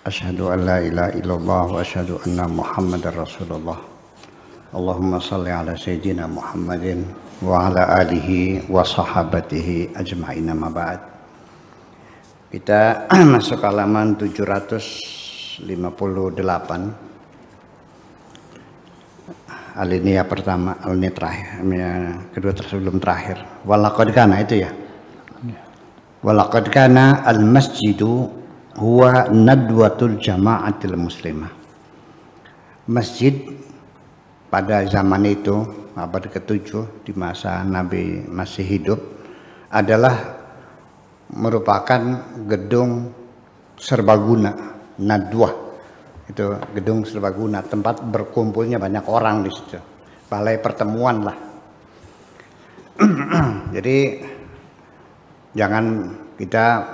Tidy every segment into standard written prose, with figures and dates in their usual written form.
Asyhadu an la ilaha illallah wa asyhadu anna Muhammadar Rasulullah. Allahumma salli ala sayyidina Muhammadin wa ala alihi wa sahabatihi ajma'in, amma ba'd. Kita masuk halaman 758. Alinea pertama, alinea terakhir, kedua sebelum terakhir. Walaqad kana itu ya. Walaqad kana al-masjidu huwa nadwatul jama'atil muslimah. Masjid pada zaman itu, abad ke-7 di masa Nabi masih hidup, adalah merupakan gedung serbaguna, nadwah. Itu gedung serbaguna, tempat berkumpulnya banyak orang di situ. Balai pertemuan lah. Jadi jangan kita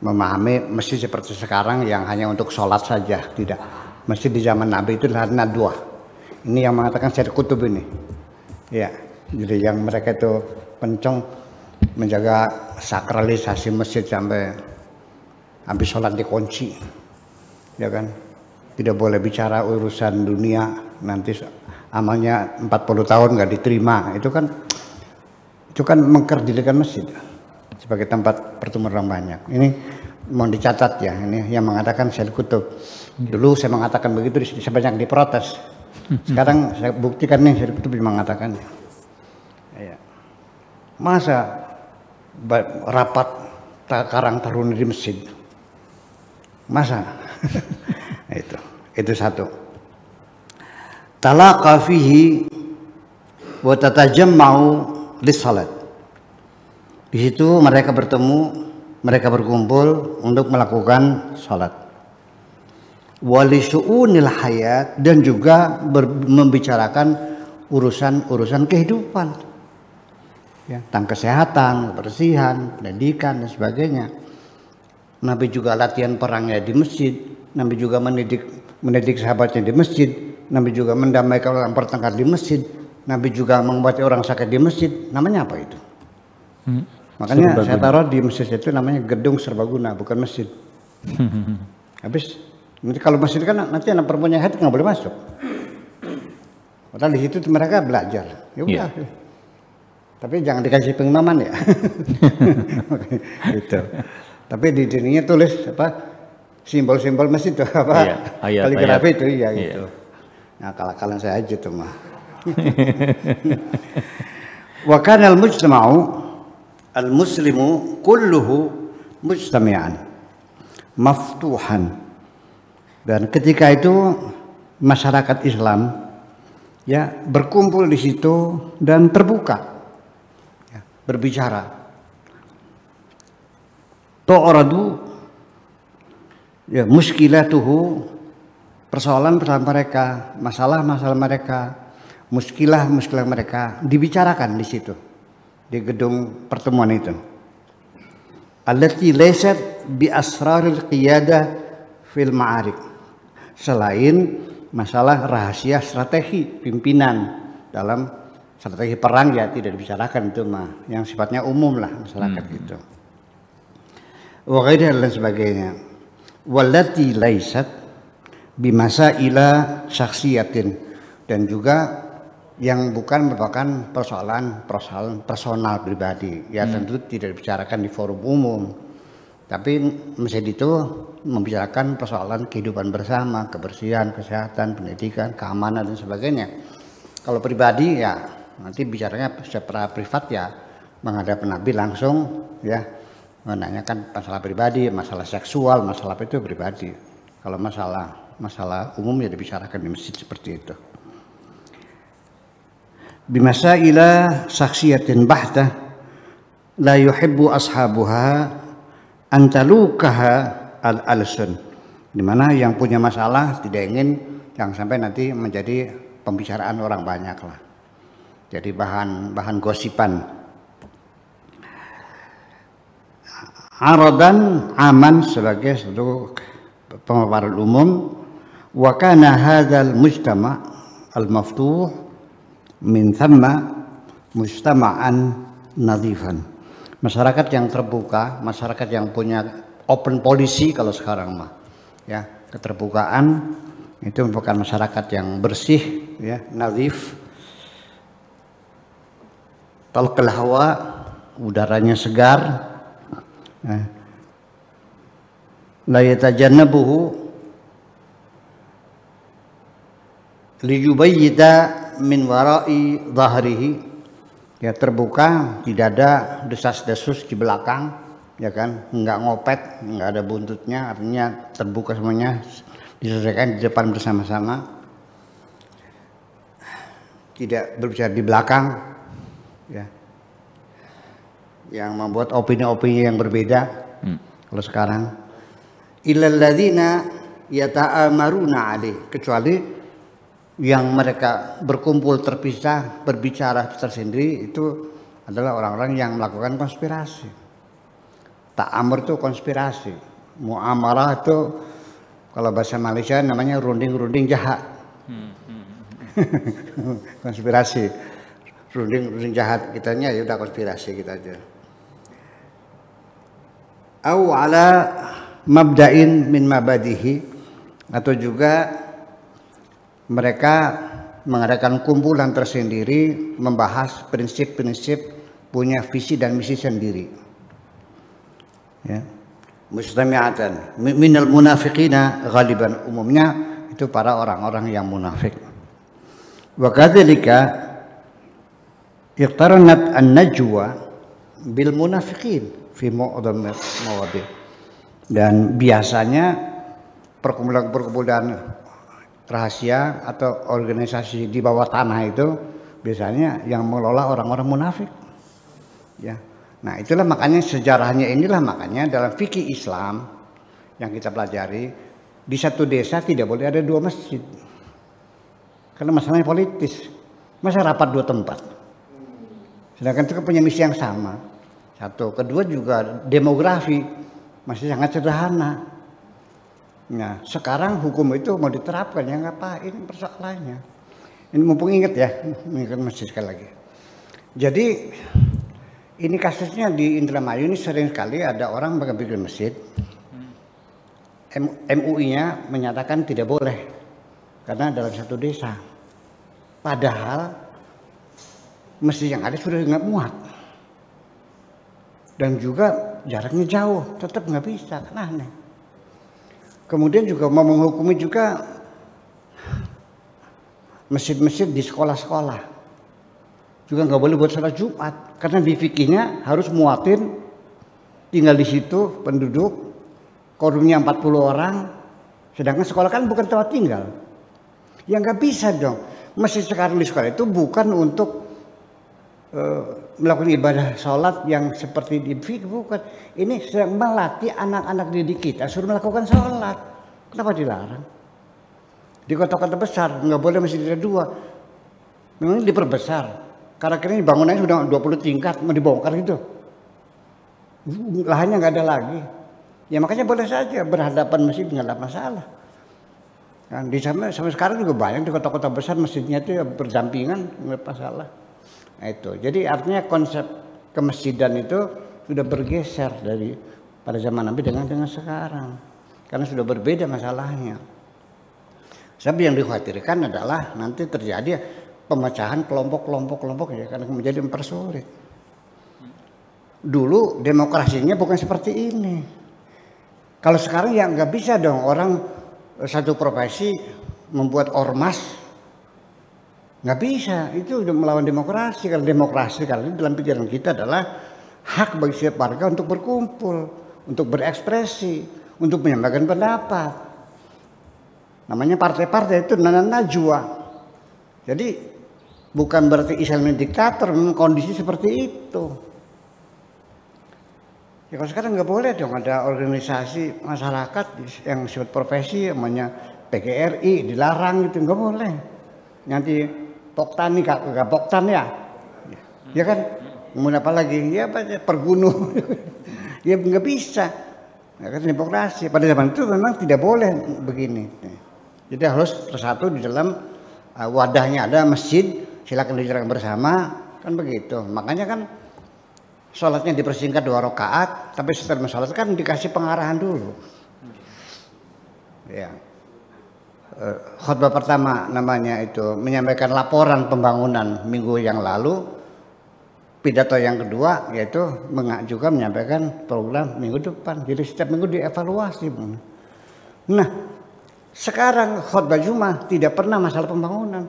memahami masjid seperti sekarang yang hanya untuk sholat saja, tidak. Masjid di zaman Nabi itu adalah nadwah. Ini yang mengatakan Syed Qutb ini. Ya, jadi yang mereka itu pencong menjaga sakralisasi masjid sampai habis sholat dikunci. Ya kan, tidak boleh bicara urusan dunia, nanti amalnya 40 tahun nggak diterima. Itu kan mengkerdilkan masjid sebagai tempat pertemuan orang banyak. Ini mau dicatat ya, ini yang mengatakan Syed Qutb. Dulu saya mengatakan begitu, saya banyak diprotes. Sekarang saya buktikan nih Syed Qutb mengatakannya. Ya. Masa rapat Karang Taruna di masjid? Masa? itu satu. Talaqa fihi wa tatajamma'u lis-salat. Di situ mereka bertemu, mereka berkumpul untuk melakukan salat. Wa li syu'unil hayat, dan juga membicarakan urusan kehidupan. Ya, tentang kesehatan, kebersihan, pendidikan dan sebagainya. Nabi juga latihan perangnya di masjid. Nabi juga mendidik sahabatnya di masjid. Nabi juga mendamaikan orang bertengkar di masjid. Nabi juga mengobati orang sakit di masjid. Namanya apa itu? Makanya serbaguna. Saya taruh di masjid itu namanya gedung serbaguna, bukan masjid. Habis nanti kalau masjid kan nanti anak perempuannya haid nggak boleh masuk. Padahal di situ mereka belajar. Ya udah. Yeah. Tapi jangan dikasih pengimaman ya. Itu. Tapi di sininya tulis apa? Simbol-simbol masjid itu apa? Iya, kaligrafi itu ya gitu. Nah, kalah-kalan saya aja tuh mah. Wa kana al-mujtama'u al-muslimu kulluhu mujtami'an maftuhan. Dan ketika itu masyarakat Islam ya berkumpul di situ dan terbuka. Ya, berbicara. Tu'radu ya muskilatuhu, persoalan-persoalan mereka, masalah-masalah mereka, muskilah mereka dibicarakan di situ, di gedung pertemuan itu. Allati laysat bi asraril qiyadah fil ma'arik. Selain masalah rahasia strategi pimpinan dalam strategi perang ya tidak dibicarakan, itu mah yang sifatnya umum lah masyarakat gitu. Wa ghairiha dan sebagainya. Wallati laysat bimasaila syakhsiyatin, dan juga yang bukan merupakan persoalan personal pribadi ya tentu tidak dibicarakan di forum umum, tapi masjid itu membicarakan persoalan kehidupan bersama, kebersihan, kesehatan, pendidikan, keamanan dan sebagainya. Kalau pribadi ya nanti bicaranya secara privat ya menghadap Nabi langsung ya, menanyakan masalah pribadi, masalah seksual, masalah itu pribadi. Kalau masalah umum ya dibicarakan di masjid seperti itu. Bimasaila saksiyatin bahtah la yuhibbu ashabuha antalukaha al-alsun. Di mana yang punya masalah tidak ingin yang sampai nanti menjadi pembicaraan orang banyak lah. Jadi bahan gosipan. Aradan aman sebagai satu pemaparan umum. Wa kana hadzal mujtama' al-maftuh min thamma mujtama'an nadhifan. Masyarakat yang terbuka, masyarakat yang punya open policy kalau sekarang mah. ya, keterbukaan itu merupakan masyarakat yang bersih, ya, nazif. Talqal hawa, udaranya segar. La yatajannabuhu liyubayyita min wara'i dhahrihi, ya, terbuka, tidak ada desas-desus di belakang, ya kan, nggak ngopet, nggak ada buntutnya, artinya terbuka semuanya, diselesaikan di depan bersama-sama, tidak berbicara di belakang, ya, yang membuat opini-opini yang berbeda. Kalau sekarang illal ladzina yata'amaruna alaih, kecuali yang mereka berkumpul terpisah berbicara tersendiri, itu adalah orang-orang yang melakukan konspirasi. Ta'amur itu konspirasi, muamarah itu kalau bahasa Malaysia namanya runding-runding jahat. Konspirasi, runding jahat, kitanya ya udah konspirasi kita aja. Au ala mabda'in min mabadihi, atau juga mereka mengadakan kumpulan tersendiri membahas prinsip-prinsip, punya visi dan misi sendiri, ya. Mustami'atan minal munafiqina ghaliban, umumnya itu para orang-orang yang munafik. Wa kadzalika iqtaranat an-najwa bil munafiqin fi mu'dham mawadi', dan biasanya perkumpulan rahasia atau organisasi di bawah tanah itu biasanya yang mengelola orang-orang munafik, ya. Nah, itulah makanya sejarahnya, inilah makanya dalam fikih Islam yang kita pelajari, di satu desa tidak boleh ada dua masjid. Karena masalahnya politis. Masa rapat dua tempat? Sedangkan itu punya misi yang sama. Satu, kedua juga demografi masih sangat sederhana. Nah, sekarang hukum itu mau diterapkan, ya ngapain persoalannya? Ini mumpung ingat ya, mengingat masjid sekali lagi. Jadi ini kasusnya di Indramayu ini sering sekali ada orang bikin masjid. MUI-nya menyatakan tidak boleh karena dalam satu desa. Padahal masjid yang ada sudah nggak muat dan juga jaraknya jauh, tetap nggak bisa, kan aneh. Kemudian juga mau menghukumi juga masjid-masjid di sekolah-sekolah juga nggak boleh buat sholat Jumat, karena di fikihnya harus muatin tinggal di situ penduduk, quorumnya 40 orang, sedangkan sekolah kan bukan tempat tinggal. Ya nggak bisa dong. Masjid sekarang di sekolah itu bukan untuk melakukan ibadah sholat yang seperti di fikih, bukan. Ini sedang melatih anak-anak didik kita suruh melakukan sholat. Kenapa dilarang? Di kota-kota besar nggak boleh masjid ada dua, memang diperbesar. Karena ini bangunannya sudah 20 tingkat, mau dibongkar gitu. Lahannya nggak ada lagi. Ya makanya boleh saja berhadapan masjid, nggak ada masalah. Kan di sana sampai sekarang juga banyak di kota-kota besar masjidnya itu ya berdampingan, nggak masalah. Nah itu. Jadi artinya konsep kemasjidan itu sudah bergeser dari pada zaman Nabi dengan sekarang. Karena sudah berbeda masalahnya. Sebab yang dikhawatirkan adalah nanti terjadi pemecahan kelompok ya, karena menjadi mempersulit. Dulu demokrasinya bukan seperti ini. Kalau sekarang ya nggak bisa dong orang satu profesi membuat ormas, nggak bisa. Itu udah melawan demokrasi. Karena demokrasi kali ini dalam pikiran kita adalah hak bagi setiap warga untuk berkumpul, untuk berekspresi, untuk menyampaikan pendapat. Namanya partai-partai itu najwa. Jadi bukan berarti Islam ini diktator, memang kondisi seperti itu. Ya kalau sekarang nggak boleh dong ada organisasi masyarakat yang disebut profesi, namanya PGRI, dilarang gitu, nggak boleh. Nanti Poktan nih nggak Poktan ya, ya kan? Mau apa lagi? Ya pergunu, ya nggak bisa. Ya kan demokrasi. Pada zaman itu memang tidak boleh begini. Jadi harus bersatu di dalam wadahnya, ada masjid. Silakan dijalankan bersama, kan begitu. Makanya kan sholatnya dipersingkat 2 rakaat, tapi setelah sholat kan dikasih pengarahan dulu. Ya. Khutbah pertama namanya itu menyampaikan laporan pembangunan minggu yang lalu. Pidato yang kedua yaitu juga menyampaikan program minggu depan. Jadi setiap minggu dievaluasi. Nah, sekarang khutbah Jumat tidak pernah masalah pembangunan.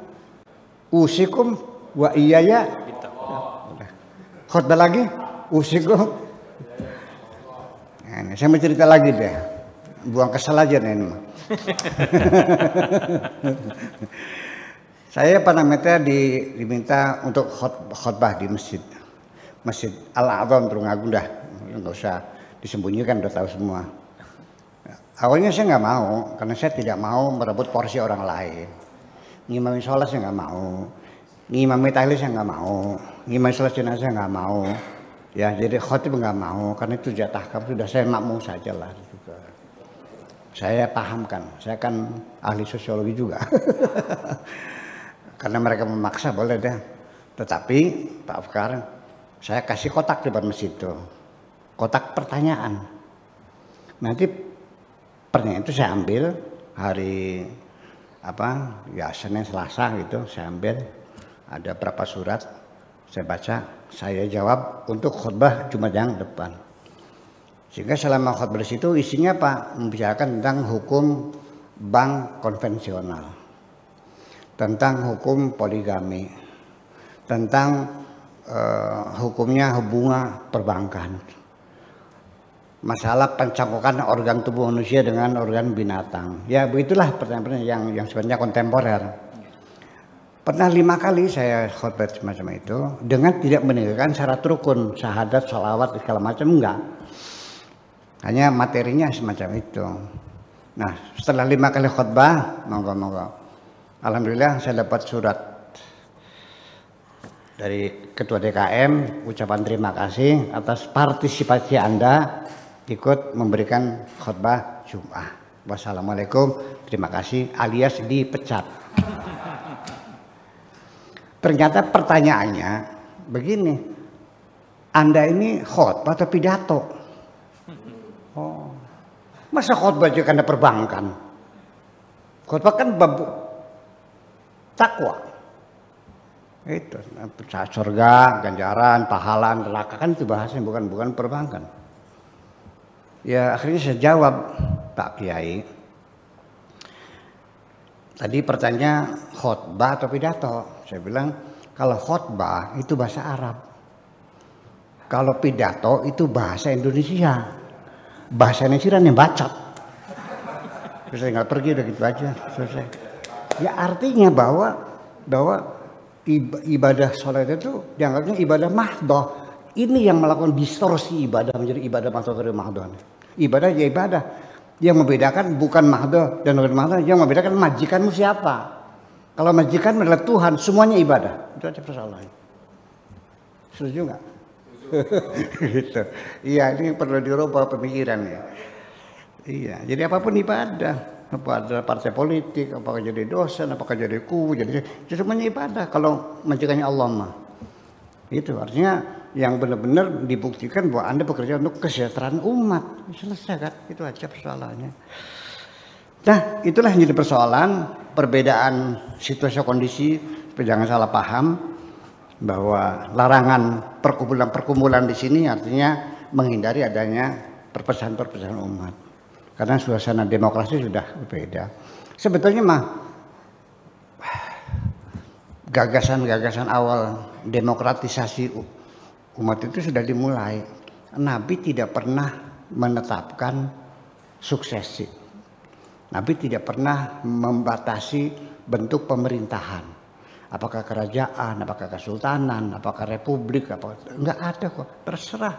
Usikum wa iyaya. Khutbah lagi usikum. Nah, ini saya mau cerita lagi deh. Buang kesal aja nih ini. Saya panametnya diminta untuk khutbah di Masjid Al-A'zam Tulungagung dah, nggak usah disembunyikan, udah tahu semua. Awalnya saya nggak mau, karena saya tidak mau merebut porsi orang lain. Ngimami sholat saya nggak mau, ngimami tahlil saya nggak mau, ngimami sholat jenazah nggak mau. Ya jadi khotib nggak mau, karena itu jatah kamu, sudah saya makmum saja lah juga. Saya pahamkan, saya kan ahli sosiologi juga. Karena mereka memaksa boleh deh. Tetapi Pak Afkar, saya kasih kotak di depan masjid itu, kotak pertanyaan. Nanti pertanyaan itu saya ambil hari ya Senin Selasa gitu, saya ambil ada berapa surat, saya baca, saya jawab untuk khutbah Jumat yang depan. Sehingga selama khutbah di situ isinya apa? Membicarakan tentang hukum bank konvensional, tentang hukum poligami, tentang hukumnya hubungan perbankan, masalah pencangkukan organ tubuh manusia dengan organ binatang. Ya begitulah pertanyaan-pertanyaan yang sebenarnya kontemporer. Pernah 5 kali saya khutbah semacam itu dengan tidak meninggalkan syarat rukun, syahadat, sholawat, segala macam, enggak. Hanya materinya semacam itu. Nah setelah 5 kali khutbah, monggo-monggo, alhamdulillah saya dapat surat dari Ketua DKM, ucapan terima kasih atas partisipasi Anda ikut memberikan khutbah Jumat. Wassalamualaikum, terima kasih, alias dipecat. Ternyata pertanyaannya begini, Anda ini khutbah atau pidato? Oh, masa khutbah aja karena perbankan? Khutbah kan bab takwa. Itu surga, ganjaran, pahala, neraka, kan itu bahasanya, bukan perbankan. Ya akhirnya saya jawab, Pak Kiai, tadi pertanyaan khutbah atau pidato. Saya bilang kalau khutbah itu bahasa Arab, kalau pidato itu bahasa Indonesia. Bahasa Indonesia yang bacot. Terus saya nggak pergi, udah gitu aja, selesai. Ya artinya bahwa ibadah sholat itu dianggapnya ibadah mahdoh. Ini yang melakukan distorsi ibadah menjadi ibadah mahdoh dari mahdoh. Ibadah ya ibadah. Yang membedakan bukan mahdoh dan bukan mahdoh, yang membedakan majikanmu siapa. Kalau majikan adalah Tuhan, semuanya ibadah. Itu aja persoalannya. Setuju nggak? Gitu. Iya, ini perlu dirubah pemikiran ya. Iya, jadi apapun ibadah. Apakah partai politik, apakah jadi dosen, apakah jadi jadi semuanya ibadah kalau majikannya Allah mah. Itu artinya yang benar-benar dibuktikan bahwa Anda bekerja untuk kesejahteraan umat. Selesai kan? Itu aja persoalannya. Nah, itulah yang jadi persoalan, perbedaan situasi kondisi, supaya jangan salah paham bahwa larangan perkumpulan di sini artinya menghindari adanya perpecahan umat. Karena suasana demokrasi sudah berbeda. Sebetulnya mah gagasan-gagasan awal demokratisasi umat itu sudah dimulai. Nabi tidak pernah menetapkan suksesi. Nabi tidak pernah membatasi bentuk pemerintahan. Apakah kerajaan, apakah kesultanan, apakah republik, enggak ada kok. Terserah,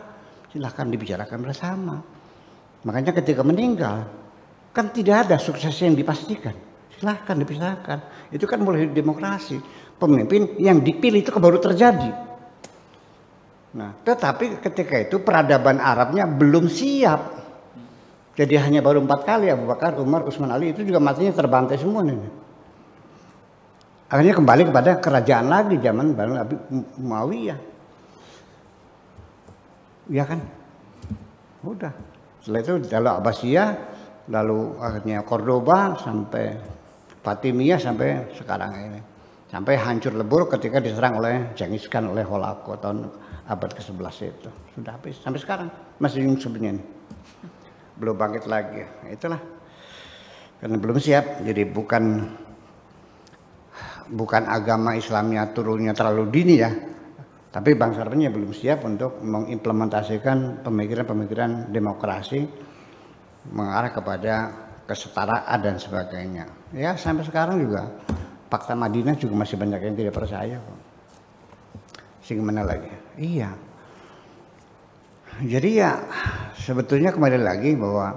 silahkan dibicarakan bersama. Makanya ketika meninggal kan tidak ada suksesi yang dipastikan. Silahkan dipisahkan. Itu kan mulai demokrasi. Pemimpin yang dipilih itu baru terjadi. Nah, tetapi ketika itu peradaban Arabnya belum siap. Jadi hanya baru 4 kali Abu Bakar, Umar, Utsman, Ali itu juga matinya terbantai semua nih. Akhirnya kembali kepada kerajaan lagi zaman Banu Abi Muawiyah. Ya kan? Udah. Setelah itu Daula Abbasiyah, lalu akhirnya Cordoba sampai Fatimiyah sampai sekarang ini, sampai hancur lebur ketika diserang oleh Genghis Khan oleh Holako tahun abad ke-11 itu. Sudah habis sampai sekarang masih sebenarnya belum bangkit lagi. Itulah karena belum siap. Jadi bukan agama Islamnya turunnya terlalu dini ya, tapi bangsa Arabnya belum siap untuk mengimplementasikan pemikiran-pemikiran demokrasi mengarah kepada kesetaraan dan sebagainya. Ya sampai sekarang juga Fakta Madinah juga masih banyak yang tidak percaya kok. Gimana lagi? Iya. Jadi ya sebetulnya kembali lagi bahwa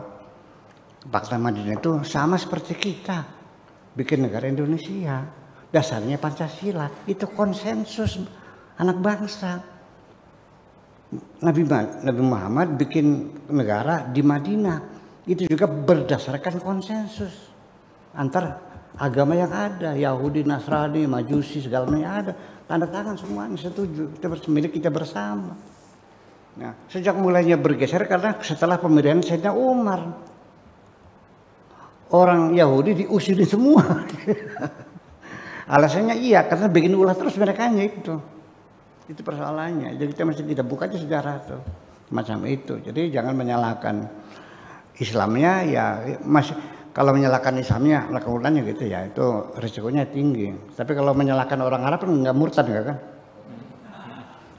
Fakta Madinah itu sama seperti kita bikin negara Indonesia. Dasarnya Pancasila, itu konsensus anak bangsa. Nabi Muhammad bikin negara di Madinah, itu juga berdasarkan konsensus antar agama yang ada, Yahudi, Nasrani, Majusi, segala macam ada. Tanda tangan semuanya setuju, milik kita bersama. Nah, sejak mulainya bergeser karena setelah pemilihan Sayyidina Umar, orang Yahudi diusirin semua. Alasannya iya, karena bikin ulah terus mereka itu persoalannya. Jadi kita mesti kita buka aja sejarah tuh macam itu. Jadi jangan menyalahkan Islamnya ya, masih kalau menyalahkan Islamnya kemudiannya gitu ya, itu risikonya tinggi. Tapi kalau menyalahkan orang Arab kan nggak murtad nggak kan?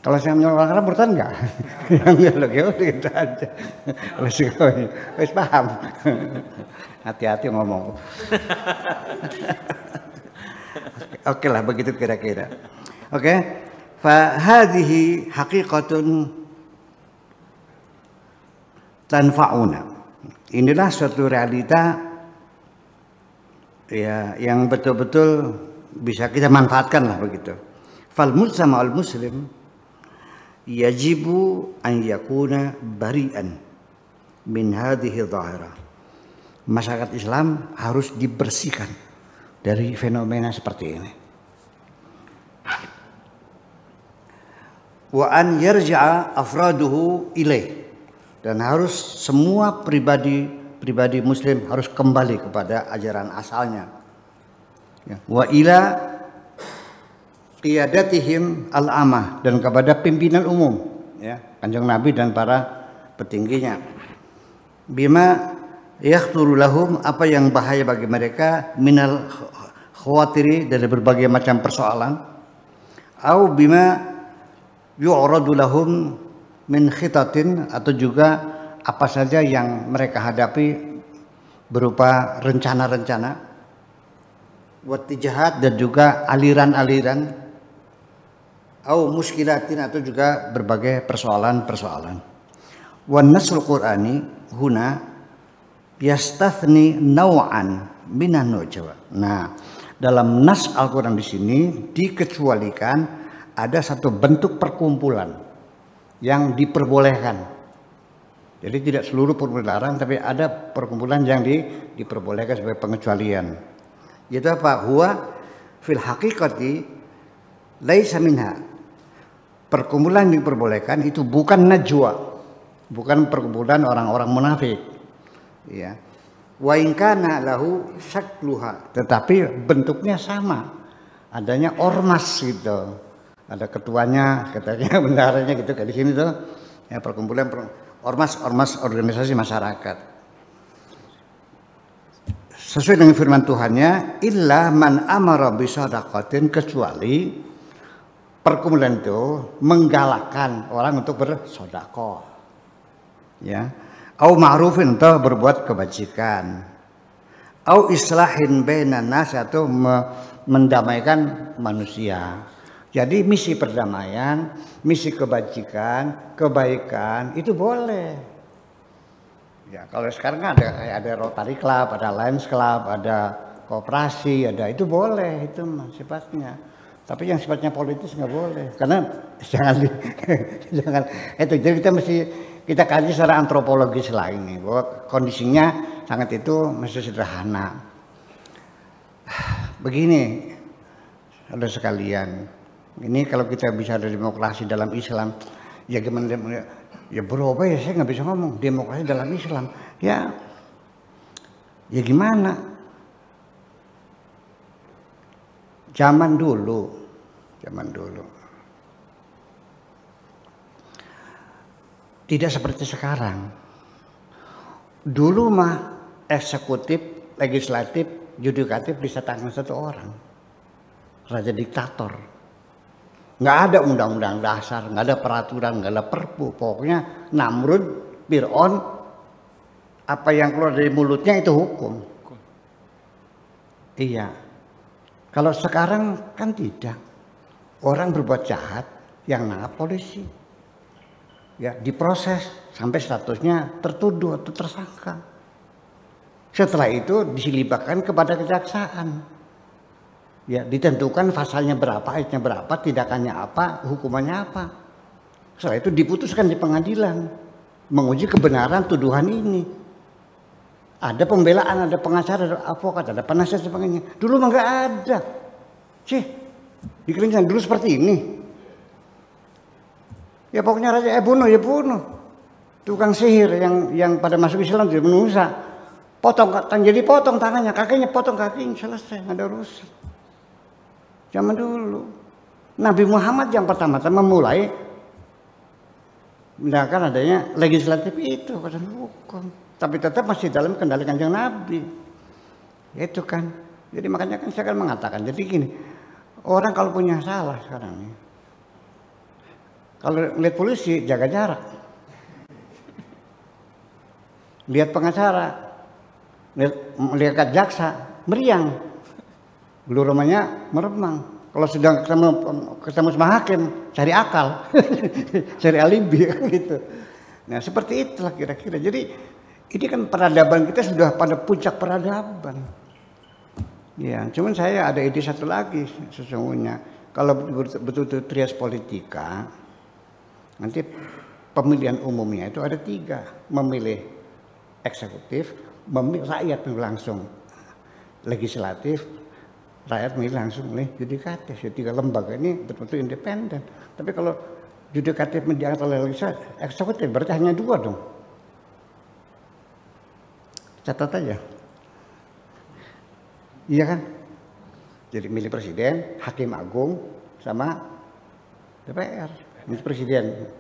Kalau saya menyalahkan orang Arab murtad nggak? Yang lagi gitu aja. Risikonya, wis paham. Hati-hati ngomong. Oke lah begitu kira-kira. Oke. Fa hadhihi haqiqatun tanfa'una. Inilah suatu realita ya yang betul-betul bisa kita manfaatkan lah begitu. Fal mujtama' al muslim yajibu an yakuna bari'an min hadhihi dhahirah. Masyarakat Islam harus dibersihkan dari fenomena seperti ini. Wa an yarja'a afraduhu ilaih, dan harus semua pribadi muslim harus kembali kepada ajaran asalnya. Wa ila qiyadatihim al-amah, dan kepada pimpinan umum ya, Kanjeng Nabi dan para petingginya. Bima yakhturu lahum, apa yang bahaya bagi mereka, minal khawatiri, dari berbagai macam persoalan, au bima yu'radu lahum min khitatin, atau juga apa saja yang mereka hadapi berupa rencana-rencana, wattijahat, dan juga aliran-aliran, au muskilatin, atau juga berbagai persoalan-persoalan. Wan nasrul qur'ani huna yastathni naw'an minan nujwa. Nah, dalam nas Al-Qur'an di sini dikecualikan ada satu bentuk perkumpulan yang diperbolehkan. Jadi tidak seluruh perkumpulan, tapi ada perkumpulan yang diperbolehkan sebagai pengecualian. Yaitu apa? Huwa fil haqiqati laisa minha. Perkumpulan yang diperbolehkan itu bukan najwa, bukan perkumpulan orang-orang munafik. Ya. Wa in kana lahu syakluha, tetapi bentuknya sama. Adanya ormas gitu. Ada ketuanya, katanya bendaharanya gitu kayak di sini tuh. Ya, perkumpulan ormas organisasi masyarakat. Sesuai dengan firman Tuhannya, illa man amara bisadaqatin, kecuali perkumpulan itu menggalakkan orang untuk bersedekah. Ya. Au ma'rufin, atau berbuat kebajikan. Au islahin bainan nas, atau mendamaikan manusia. Jadi misi perdamaian, misi kebajikan, kebaikan itu boleh. Ya, kalau sekarang ada Rotary Club, ada Lions Club, ada koperasi, ada, itu boleh, itu sifatnya. Tapi yang sifatnya politis nggak boleh, karena jangan itu. Jadi kita kaji secara antropologis lah ini, bahwa kondisinya sangat itu masih sederhana. Begini, saudara sekalian. Ini kalau kita bicara demokrasi dalam Islam, ya gimana? Ya berubah ya, saya nggak bisa ngomong demokrasi dalam Islam. Ya Ya gimana? Zaman dulu. Tidak seperti sekarang. Dulu mah eksekutif, legislatif, yudikatif bisa tangan satu orang. Raja diktator. Nggak ada undang-undang dasar, nggak ada peraturan, nggak ada perpu. Pokoknya Namrud, Fir'aun, apa yang keluar dari mulutnya itu hukum. Iya. Kalau sekarang kan tidak. Orang berbuat jahat yang nangkap polisi. Ya, diproses sampai statusnya tertuduh atau tersangka. Setelah itu disilibatkan kepada kejaksaan. Ya, ditentukan pasalnya berapa, ayatnya berapa, tindakannya apa, hukumannya apa. Setelah itu diputuskan di pengadilan menguji kebenaran tuduhan ini. Ada pembelaan, ada pengacara, ada advokat, ada penasihat sebagainya. Dulu mah nggak ada. Dikira dulu seperti ini. Ya pokoknya raja bunuh ya bunuh. Tukang sihir yang pada masuk Islam dia menusa. Potong jadi potong tangannya, kakinya potong kakinya, selesai, nggak ada urusan. Zaman dulu Nabi Muhammad yang pertama-tama memulai menggunakan adanya legislatif itu badan hukum, tapi tetap masih dalam kendali Kanjeng Nabi. Itu kan. Jadi makanya kan saya akan mengatakan, jadi gini, orang kalau punya salah sekarang ini, kalau lihat polisi jaga jarak, lihat pengacara, lihat jaksa meriang, dulu rumahnya meremang. Kalau sedang ketemu sama hakim, cari akal, cari alibi gitu. Nah seperti itulah kira-kira. Jadi ini kan peradaban kita sudah pada puncak peradaban. Ya, cuman saya ada ide satu lagi sesungguhnya. Kalau betul-betul trias politika, nanti pemilihan umumnya itu ada 3, memilih eksekutif, memilih rakyat langsung, legislatif, rakyat milih langsung oleh yudikatif. Ya, 3 lembaga ini betul-betul independen. Tapi kalau yudikatif diangkat oleh legislatif, eksekutif berarti hanya 2 dong. Catat aja. Iya kan? Jadi milih presiden, hakim agung, sama DPR. Milih presiden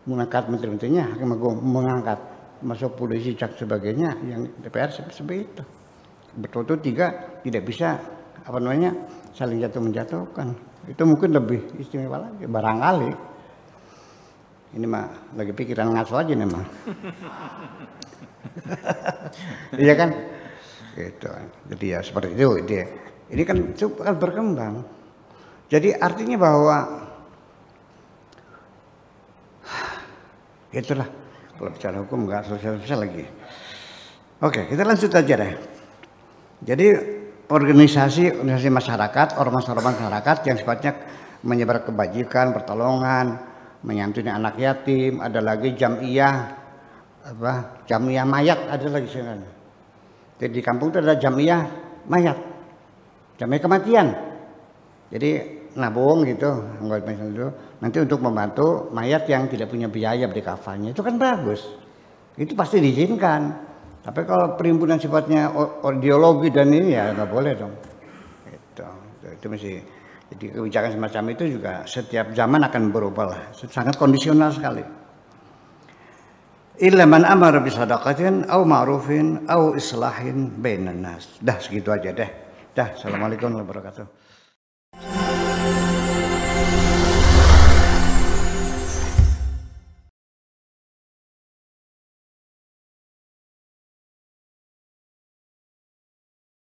mengangkat menteri-menterinya, hakim agung mengangkat, masuk polisi, cak sebagainya, yang DPR seperti itu. Betul-betul 3 tidak bisa saling jatuh menjatuhkan. Itu mungkin lebih istimewa lagi, barangkali. Ini mah lagi pikiran ngaso aja nih mah. Iya kan? Gitu. Jadi ya seperti itu dia. Ini kan cukup berkembang. Jadi artinya bahwa itulah kalau bicara hukum nggak selesai lagi. Oke, kita lanjut aja deh. Jadi organisasi masyarakat, ormas-ormas masyarakat yang sifatnya menyebar kebajikan, pertolongan, menyantuni anak yatim, ada lagi jamiah mayat, ada lagi sekarang. Jadi di kampung itu ada jamiah mayat, jamiah kematian. Jadi nabung gitu, nanti untuk membantu mayat yang tidak punya biaya beli kafannya, itu kan bagus. Itu pasti diizinkan. Tapi kalau perhimpunan sifatnya ideologi dan ini ya nggak boleh dong. Itu mesti. Jadi kebijakan semacam itu juga setiap zaman akan berubah lah. Sangat kondisional sekali. Illa man amara bisadaqatin au ma'rufin au islahin bainan nas. Dah segitu aja deh. Dah. Assalamualaikum warahmatullahi wabarakatuh.